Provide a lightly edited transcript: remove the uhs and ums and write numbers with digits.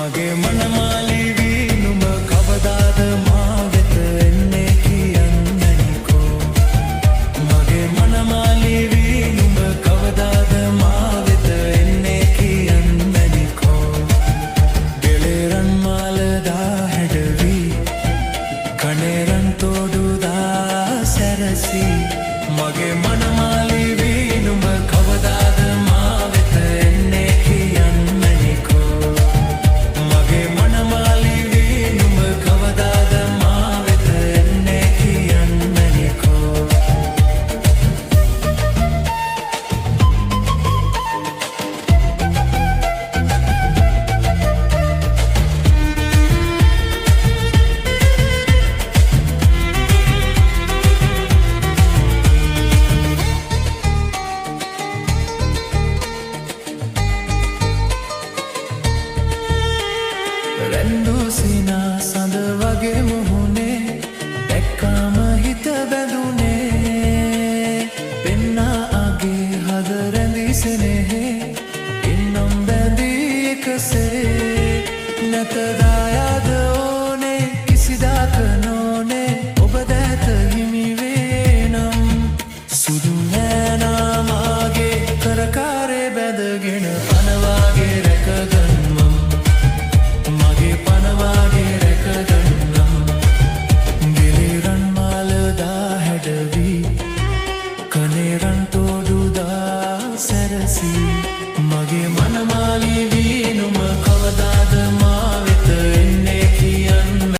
මගේ මනමාලි නුඹ කවදාද මා වෙත එන්නේ කියන්නනිකෝ මගේ මනමාලි නුඹ කවදාද මා වෙත එන්නේ කියන්නනිකෝ ගෙලෙරන් මාලදා හැඩවි කණේරන් තෝඩුදා සැරසි මගේ මනමාලි නුඹ කවදාද මා වෙත එන්නේ කියන්නනිකෝ මගේ මනමාලි නුඹ කවදාද මා වෙත එන්නේ කියන්නනිකෝ රැන්දුසිනා සඳ වගේ මුහුණේ දැක්කාම හිත බැඳුනේ පෙන්නා අගේ හද රැඳී සෙනෙහේ ඉන්නම් බැඳී එකසේ නැතද